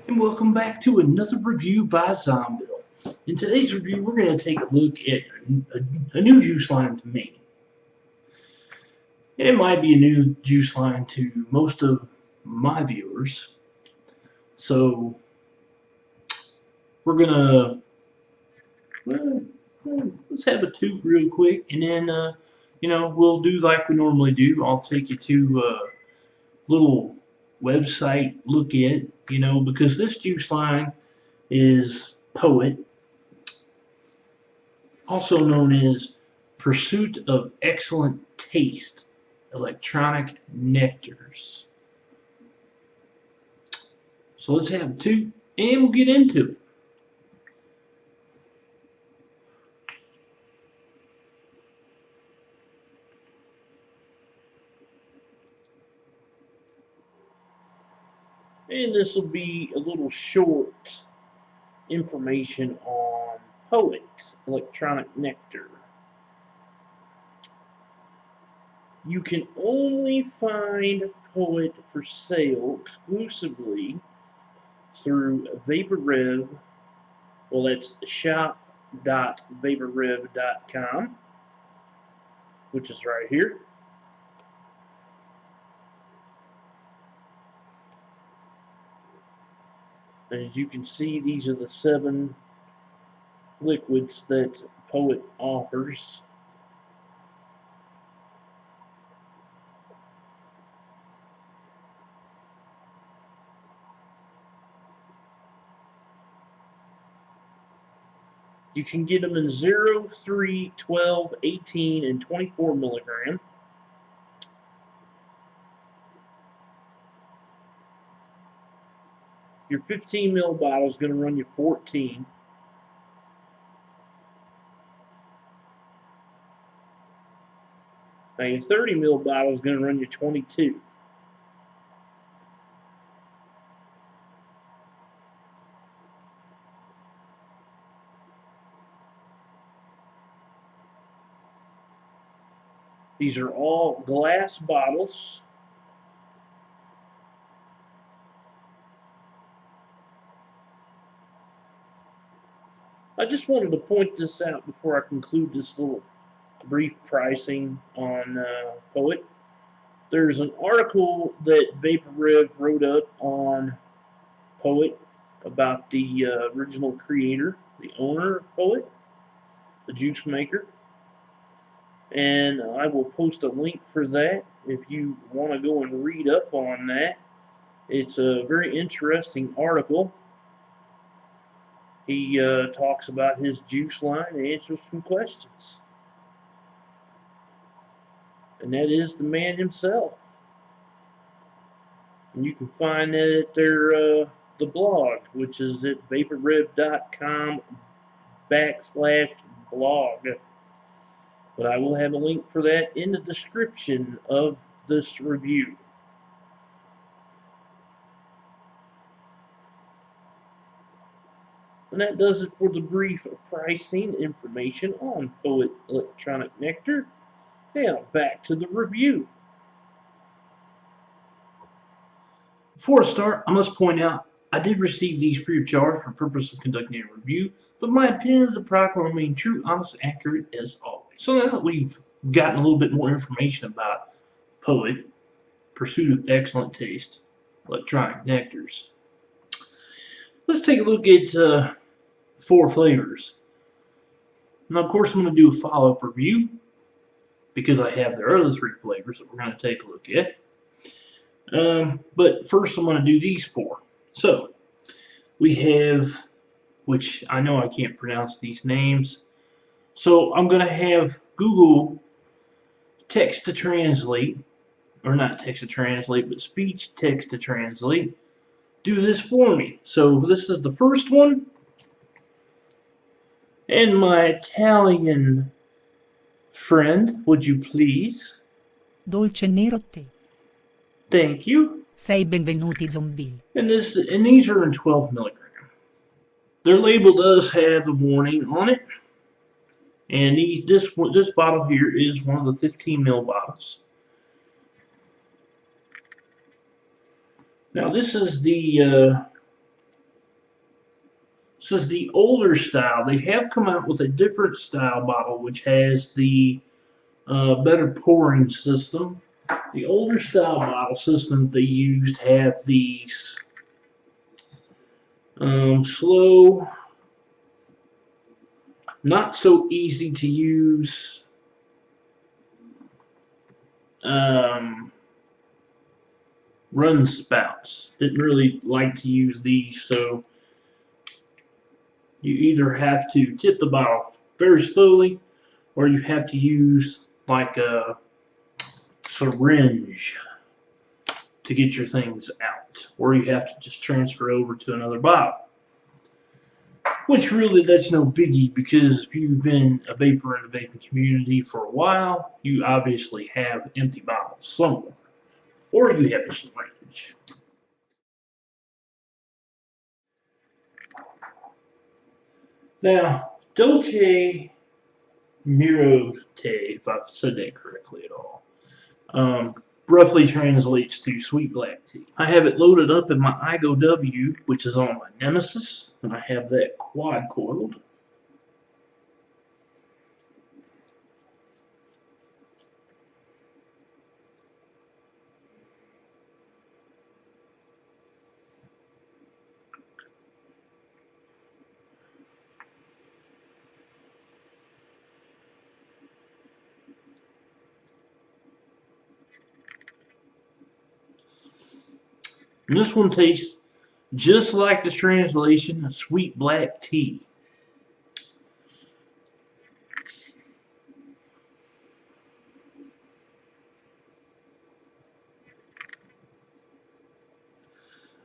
And welcome back to another review by Zombill. In today's review, we're going to take a look at a new juice line to me. It might be a new juice line to most of my viewers. So we're going to, let's have a toot real quick, and then, we'll do like we normally do. I'll take you to a little website look at, because this juice line is P.O.E.T, also known as Pursuit of Excellent Taste Electronic Nectars. So let's have a toot and we'll get into it. And this will be a little short information on P.O.E.T, Electronic Nectar. You can only find P.O.E.T for sale exclusively through Vaperev. Well, that's shop.vaperev.com, which is right here. As you can see, these are the 7 liquids that P.O.E.T offers. You can get them in 0, 3, 12, 18, and 24 milligram. Your 15 ml bottle is going to run you $14. Now your 30 ml bottle is going to run you $22. These are all glass bottles. I just wanted to point this out before I conclude this little brief pricing on P.O.E.T. There's an article that Vaperev wrote up on P.O.E.T about the original creator, the owner of P.O.E.T, the juice maker. And I will post a link for that if you want to go and read up on that. It's a very interesting article. He talks about his juice line and answers some questions. And that is the man himself. And you can find that at their the blog, which is at vaperev.com/blog. But I will have a link for that in the description of this review. And that does it for the brief pricing information on P.O.E.T Electronic Nectar. Now back to the review. Before I start, I must point out I did receive these free of charge for the purpose of conducting a review, but my opinion of the product will remain true, honest, and accurate as always. So now that we've gotten a little bit more information about P.O.E.T, Pursuit of Excellent Taste Electronic Nectars, let's take a look at 4 flavors. Now, of course, I'm going to do a follow-up review because I have their other 3 flavors that we're going to take a look at. But first, I'm going to do these 4. So, we have, which I know I can't pronounce these names, so I'm going to have Google text to translate, or not text to translate, but speech text to translate, do this for me. So, this is the first one. And my Italian friend, would you please? Dolce nero te. Thank you. Sei benvenuti Zombill. And these are in 12 milligram. Their label does have a warning on it. And this bottle here is one of the 15 ml bottles. Now this is the This is the older style. They have come out with a different style bottle, which has the better pouring system. The older style bottle system they used have these slow, not so easy to use run spouts. Didn't really like to use these, so you either have to tip the bottle very slowly or you have to use like a syringe to get your things out, or you have to just transfer over to another bottle. Which really, that's no biggie, because if you've been a vapor in the vaping community for a while, you obviously have empty bottles somewhere, or you have a syringe. Now, Dolce Mirote, if I've said that correctly at all, roughly translates to sweet black tea. I have it loaded up in my Igo W, which is on my Nemesis, and I have that quad coiled. And this one tastes just like the translation of sweet black tea.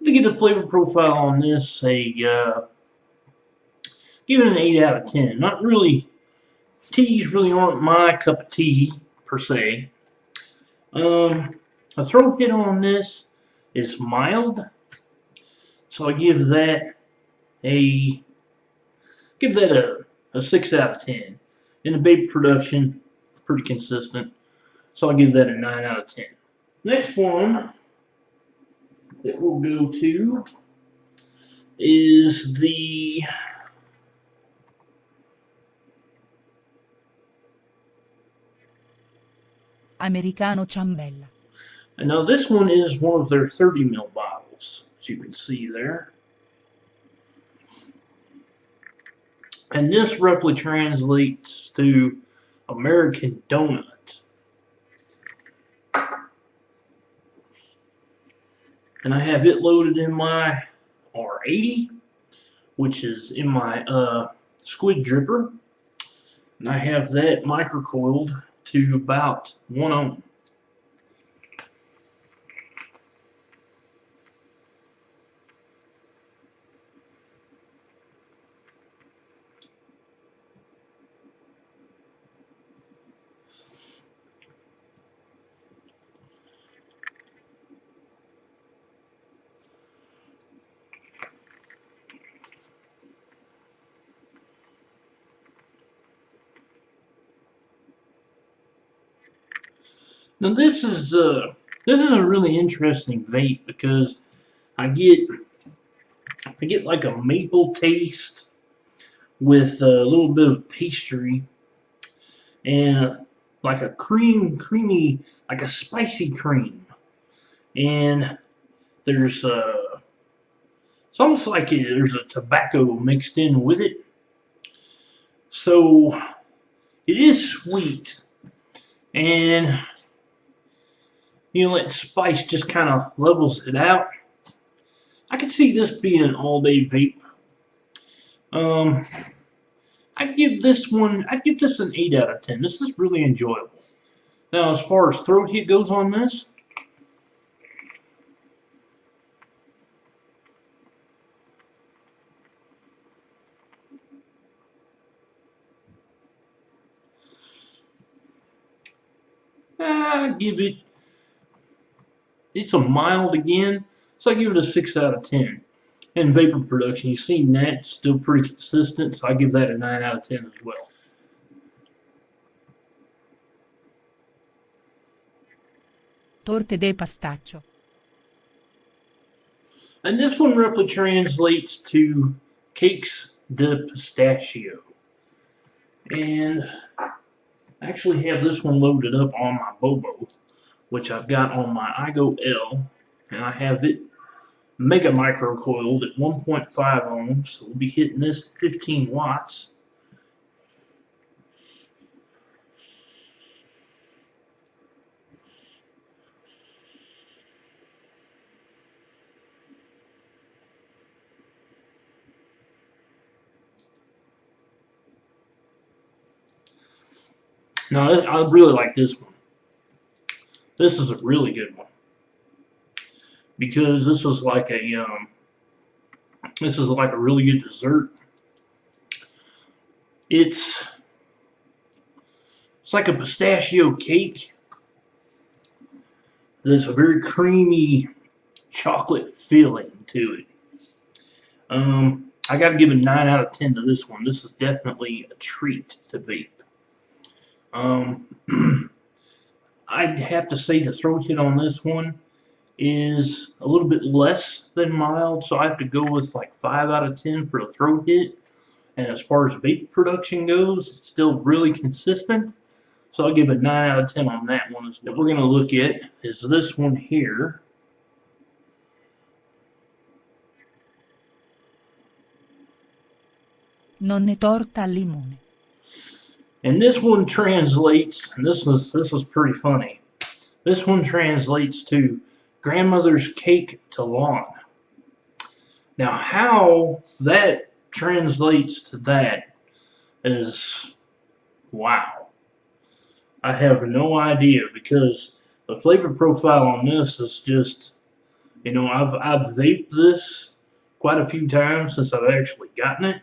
To get the flavor profile on this, give it an 8 out of 10. Not really, teas really aren't my cup of tea per se. A throat hit on this is mild, so I give that a 6 out of 10. In the Vape production, pretty consistent, so I give that a 9 out of 10. Next one that we'll go to is the Americano Ciambella. and now this one is one of their 30 ml bottles, as you can see there. And this roughly translates to American donut. And I have it loaded in my R80, which is in my squid dripper. And I have that microcoiled to about 1 ohm. Now this is a really interesting vape because I get like a maple taste with a little bit of pastry and like a creamy, like a spicy cream. And there's it's almost like there's a tobacco mixed in with it. So it is sweet, and that spice just kind of levels it out. I could see this being an all-day vape. I'd give this an 8 out of 10. This is really enjoyable. Now, as far as throat hit goes on this, I give it, it's a mild again, so I give it a 6 out of 10. And vapor production, you've seen that, still pretty consistent, so I give that a 9 out of 10 as well. Torte de pistaccio. And this one roughly translates to Cakes de Pistachio. And I actually have this one loaded up on my Bobo, which I've got on my iGo L, and I have it mega micro coiled at 1.5 ohms. So we'll be hitting this 15 watts. Now I really like this one. This is a really good one because this is like a really good dessert. It's like a pistachio cake. There's a very creamy chocolate filling to it. I got to give a 9 out of 10 to this one. This is definitely a treat to vape. I'd have to say the throat hit on this one is a little bit less than mild, so I have to go with like 5 out of 10 for the throat hit. And as far as vape production goes, it's still really consistent. So I'll give a 9 out of 10 on that one as well. What we're going to look at is this one here. Non ne torta al limone. And this one translates, and this is pretty funny. This one translates to grandmother's cake to lawn. Now how that translates to that is wow. I have no idea because the flavor profile on this is just, you know, I've vaped this quite a few times since I've actually gotten it.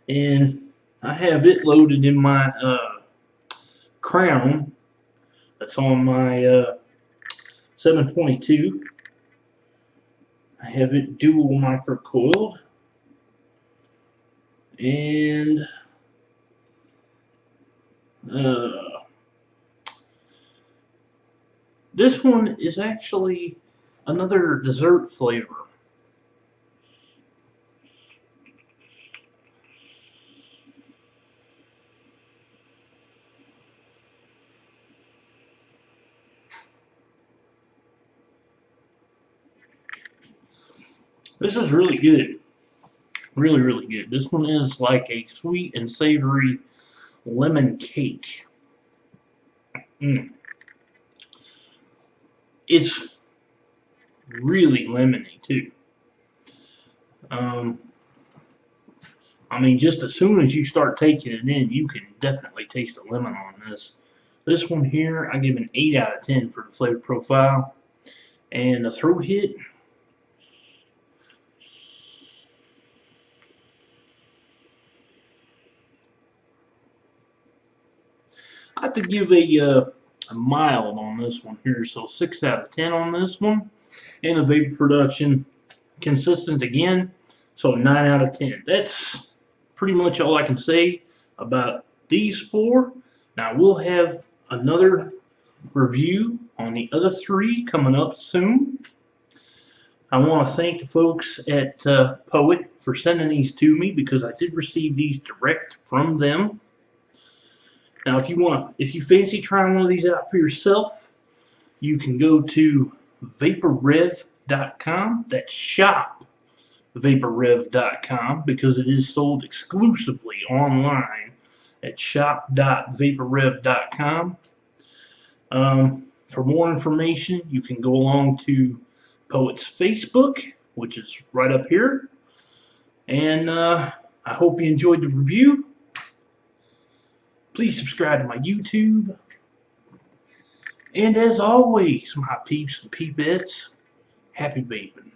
And I have it loaded in my Crown that's on my 722. I have it dual micro coiled, and this one is actually another dessert flavor. This is really good. Really, really good. This one is like a sweet and savory lemon cake. It's really lemony too. I mean, just as soon as you start taking it in, you can definitely taste the lemon on this. This one here, I give an 8 out of 10 for the flavor profile. And the throat hit, I have to give a mild on this one here, so 6 out of 10 on this one. And the vapor production, consistent again, so 9 out of 10. That's pretty much all I can say about these 4. Now we'll have another review on the other 3 coming up soon. I want to thank the folks at P.O.E.T for sending these to me because I did receive these direct from them. Now, if you fancy trying one of these out for yourself, you can go to Vaperev.com. That's shop Vaperev.com because it is sold exclusively online at shop.vaperev.com. For more information, you can go along to P.O.E.T's Facebook, which is right up here. And I hope you enjoyed the review. Please subscribe to my YouTube. And as always, my peeps and peepettes, happy vaping.